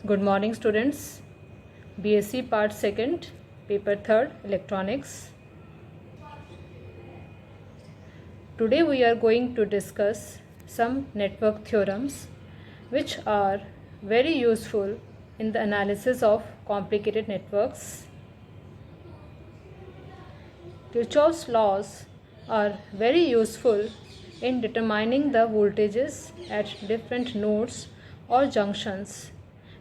Good morning students. BSc part 2nd, paper 3rd, electronics. Today we are going to discuss some network theorems which are very useful in the analysis of complicated networks. Kirchhoff's laws are very useful in determining the voltages at different nodes or junctions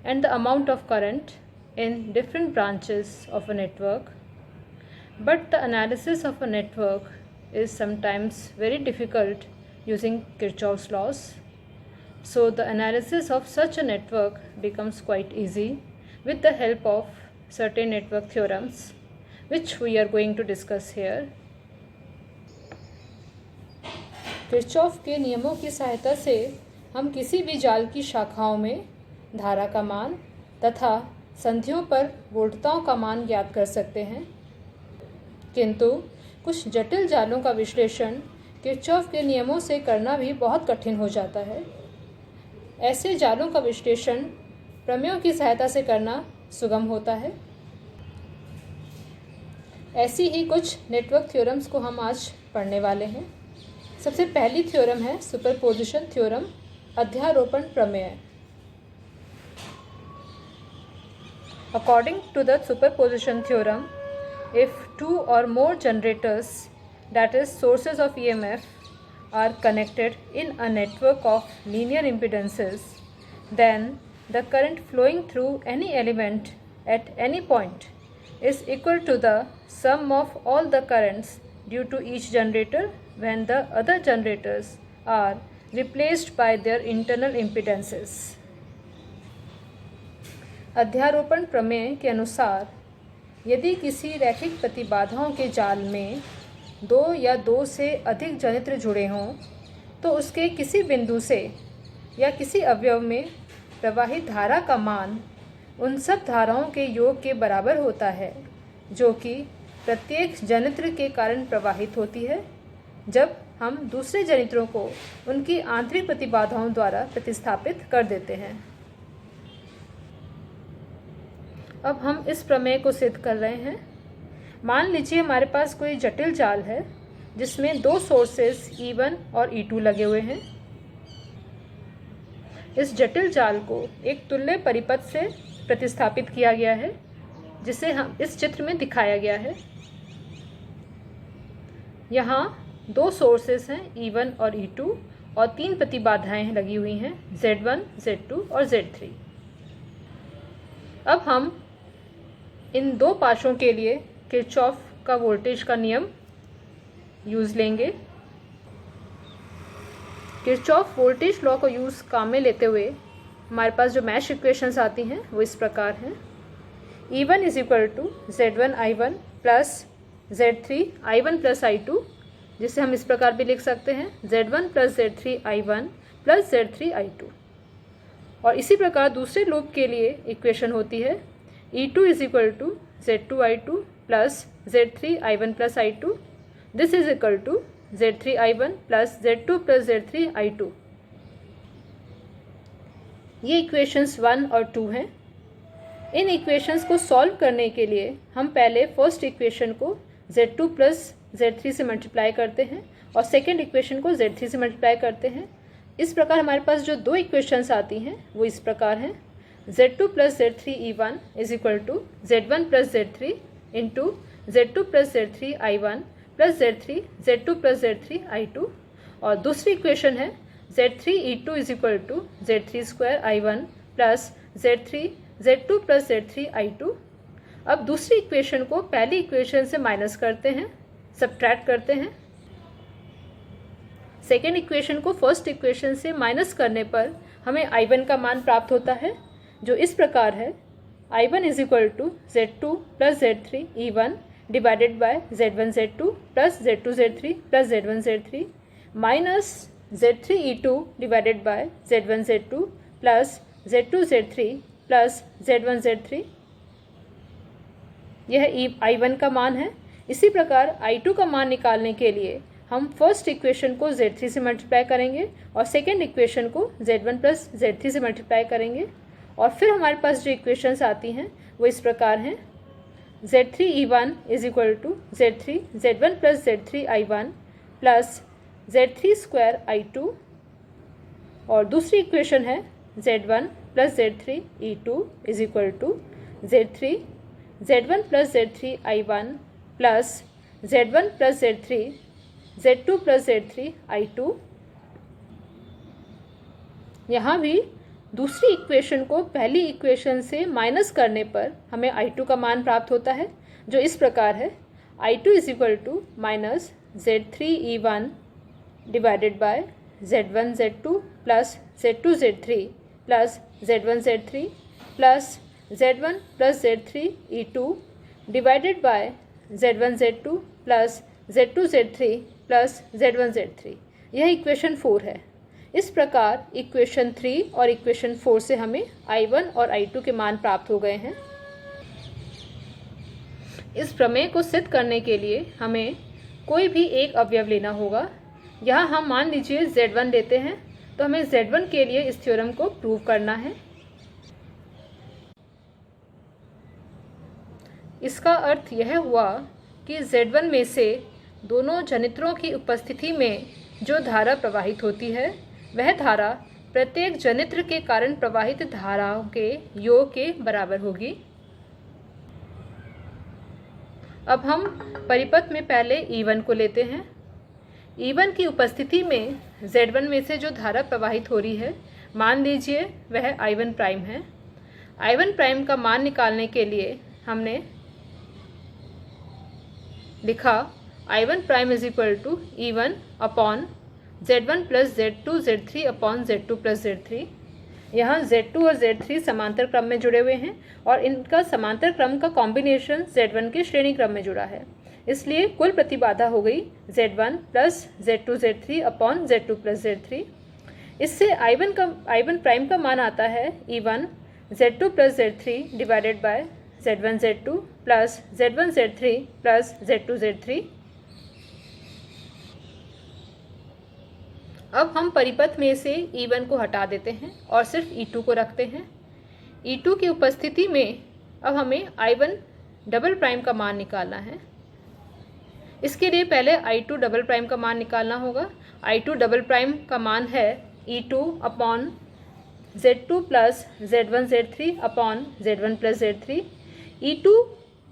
and the amount of current in different branches of a network. But the analysis of a network is sometimes very difficult using Kirchhoff's laws. So the analysis of such a network becomes quite easy with the help of certain network theorems, which we are going to discuss here. Kirchhoff के नियमों की सहायता से हम किसी भी जाल की शाखाओं में धारा का मान तथा संधियों पर वोल्टताओं का मान ज्ञात कर सकते हैं, किंतु कुछ जटिल जालों का विश्लेषण किरचॉफ के नियमों से करना भी बहुत कठिन हो जाता है। ऐसे जालों का विश्लेषण प्रमेयों की सहायता से करना सुगम होता है। ऐसी ही कुछ नेटवर्क थ्योरम्स को हम आज पढ़ने वाले हैं। सबसे पहली थ्योरम है सुपरपोजिशन थ्योरम, अध्यारोपण प्रमेय। According to the superposition theorem, if two or more generators, that is sources of EMF, are connected in a network of linear impedances, then the current flowing through any element at any point is equal to the sum of all the currents due to each generator when the other generators are replaced by their internal impedances. अध्यारोपण प्रमेय के अनुसार यदि किसी रैखिक प्रतिबाधाओं के जाल में दो या दो से अधिक जनित्र जुड़े हों तो उसके किसी बिंदु से या किसी अवयव में प्रवाहित धारा का मान उन सब धाराओं के योग के बराबर होता है जो कि प्रत्येक जनित्र के कारण प्रवाहित होती है जब हम दूसरे जनित्रों को उनकी आंतरिक प्रतिबाधाओं द्वारा प्रतिस्थापित कर देते हैं। अब हम इस प्रमेय को सिद्ध कर रहे हैं। मान लीजिए हमारे पास कोई जटिल जाल है जिसमें दो सोर्सेस E1 और E2 लगे हुए हैं। इस जटिल जाल को एक तुल्य परिपथ से प्रतिस्थापित किया गया है जिसे हम इस चित्र में दिखाया गया है। यहाँ दो सोर्सेस हैं E1 और E2 और तीन प्रतिबाधाएं लगी हुई हैं Z1, Z2 और Z3। अब हम इन दो पाशों के लिए किरचॉफ का वोल्टेज का नियम यूज़ लेंगे। किरचॉफ वोल्टेज लॉ को यूज़ काम में लेते हुए हमारे पास जो मैश इक्वेशंस आती हैं वो इस प्रकार हैं। E1 is equal to Z1 I1 plus Z3 I1 plus I2, जिसे हम इस प्रकार भी लिख सकते हैं Z1 plus Z3 I1 plus Z3 I2। और इसी प्रकार दूसरे लूप के लिए इक्वेशन होती है E2 is equal to Z2 I2 plus Z3 I1 plus I2, this is equal to Z3 I1 plus Z2 plus Z3 I2। ये equations 1 और 2 हैं। इन इक्वेशंस को सॉल्व करने के लिए हम पहले फर्स्ट इक्वेशन को Z2 प्लस Z3 से मल्टीप्लाई करते हैं और सेकेंड इक्वेशन को Z3 से मल्टीप्लाई करते हैं। इस प्रकार हमारे पास जो दो इक्वेशंस आती हैं वो इस प्रकार हैं Z2 plus Z3 E1 is equal to Z1 plus Z3 into Z2 plus Z3 I1 plus Z2 plus Z3 I2। और दूसरी इक्वेशन है Z3 E2 is equal to Z3 square I1 plus Z2 plus Z3 I2। अब दूसरी equation को पहली equation से minus करते हैं, सब्ट्रैक्ट करते हैं। सेकेंड इक्वेशन को फर्स्ट इक्वेशन से माइनस करने पर हमें I1 का मान प्राप्त होता है जो इस प्रकार है I1 is equal to Z2 plus Z3 E1 divided by Z1 Z2 plus Z2 Z3 plus Z1 Z3 minus Z3 E2 divided by Z1 Z2 plus Z2 Z3 plus Z1 Z3। यह I1 का मान है। इसी प्रकार I2 का मान निकालने के लिए हम फर्स्ट इक्वेशन को Z3 से मल्टीप्लाई करेंगे और सेकेंड इक्वेशन को Z1 प्लस Z3 से मल्टीप्लाई करेंगे और फिर हमारे पास जो इक्वेशंस आती हैं वो इस प्रकार हैं, Z3E1 is equal to Z3 Z1 plus Z3I1 plus Z3 square I2, और दूसरी इक्वेशन है Z1 plus Z3E2 is equal to Z3 Z1 plus Z3I1 plus Z1 plus Z3 Z2 plus Z3I2। यहाँ भी दूसरी इक्वेशन को पहली equation से minus करने पर हमें I2 का मान प्राप्त होता है, जो इस प्रकार है, I2 is equal to minus Z3E1 divided by Z1 Z2 plus Z2 Z3 plus Z1 Z3 plus Z1 plus Z3E2 divided by Z1 Z2 plus Z2 Z3 plus Z1 Z3। यह इक्वेशन 4 है। इस प्रकार equation 3 और equation 4 से हमें I1 और I2 के मान प्राप्त हो गए हैं। इस प्रमेय को सिद्ध करने के लिए हमें कोई भी एक अवयव लेना होगा। यहाँ हम मान लीजिए Z1 लेते हैं, तो हमें Z1 के लिए इस थ्योरम को प्रूव करना है। इसका अर्थ यह हुआ कि Z1 में से दोनों जनित्रों की उपस्थिति में जो धारा प्रवाहित होती है वह धारा प्रत्येक जनित्र के कारण प्रवाहित धाराओं के योग के बराबर होगी। अब हम परिपथ में पहले E1 को लेते हैं। E1 की उपस्थिति में Z1 में से जो धारा प्रवाहित हो रही है, मान लीजिए वह I1 प्राइम है। I1 प्राइम का मान निकालने के लिए हमने लिखा I1 prime is equal to E1 upon Z1 plus Z2 Z3 upon Z2 plus Z3। यहाँ Z2 और Z3 समांतर क्रम में जुड़े हुए हैं और इनका समांतर क्रम का कॉम्बिनेशन Z1 के श्रेणी क्रम में जुड़ा है, इसलिए कुल प्रतिबाधा हो गई Z1 plus Z2 Z3 upon Z2 plus Z3। इससे I1 प्राइम का मान आता है E1 Z2 plus Z3 divided by Z1 Z2 plus Z1 Z3 plus Z2 Z3। अब हम परिपथ में से E1 को हटा देते हैं और सिर्फ E2 को रखते हैं। E2 की उपस्थिति में अब हमें I1 डबल प्राइम का मान निकालना है। इसके लिए पहले I2 डबल प्राइम का मान निकालना होगा। I2 डबल प्राइम का मान है E2 upon Z2 plus Z1 Z3 upon Z1 plus Z3। E2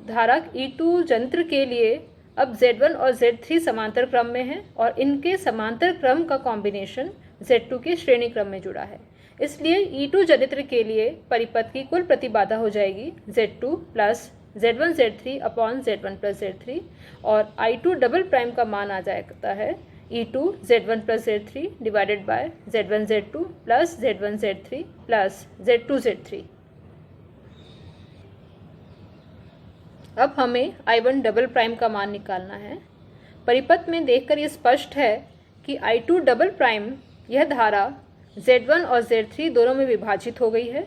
धारक E2 जंत्र के लिए अब Z1 और Z3 समांतर क्रम में है और इनके समांतर क्रम का कॉम्बिनेशन Z2 के श्रेणी क्रम में जुड़ा है, इसलिए E2 जनित्र के लिए परिपथ की कुल प्रतिबाधा हो जाएगी Z2 plus Z1 Z3 upon Z1 plus Z3 और I2 डबल प्राइम का मान आ जाता है E2 Z1 plus Z3 divided by Z1 Z2 plus Z1 Z3 plus Z2 Z3। अब हमें I1 डबल प्राइम का मान निकालना है। परिपथ में देखकर ये स्पष्ट है कि I2 डबल प्राइम यह धारा Z1 और Z3 दोनों में विभाजित हो गई है।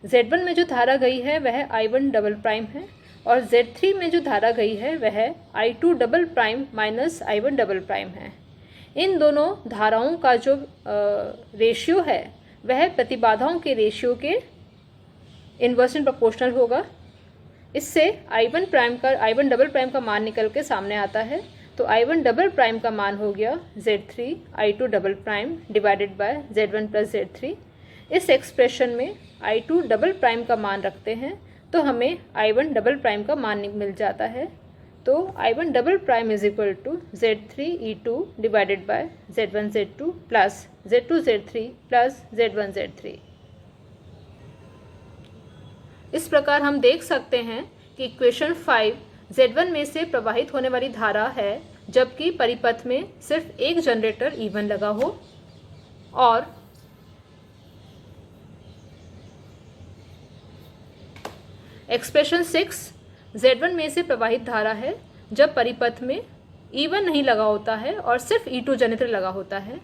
Z1 में जो धारा गई है वह I1 डबल प्राइम है और Z3 में जो धारा गई है वह I2 double prime minus I1 double prime है। इन दोनों धाराओं का जो रेशियो है वह प्रतिबाधाओं के रेशियो के इन्वर्सली प्रोपोर्शनल होगा। इससे I1 डबल प्राइम का मान निकल के सामने आता है, तो I1 डबल प्राइम का मान हो गया Z3 I2 double prime divided by Z1 plus Z3। इस एक्सप्रेशन में I2 डबल प्राइम का मान रखते हैं तो हमें I1 डबल प्राइम का मान मिल जाता है। तो I1 double prime is equal to Z3E2 divided by Z1 Z2 plus Z2 Z3 plus Z1 Z3। इस प्रकार हम देख सकते हैं कि इक्वेशन 5 Z1 में से प्रवाहित होने वाली धारा है जबकि परिपथ में सिर्फ एक जनरेटर E1 लगा हो, और एक्सप्रेशन 6 Z1 में से प्रवाहित धारा है जब परिपथ में E1 नहीं लगा होता है और सिर्फ E2 जनित्र लगा होता है।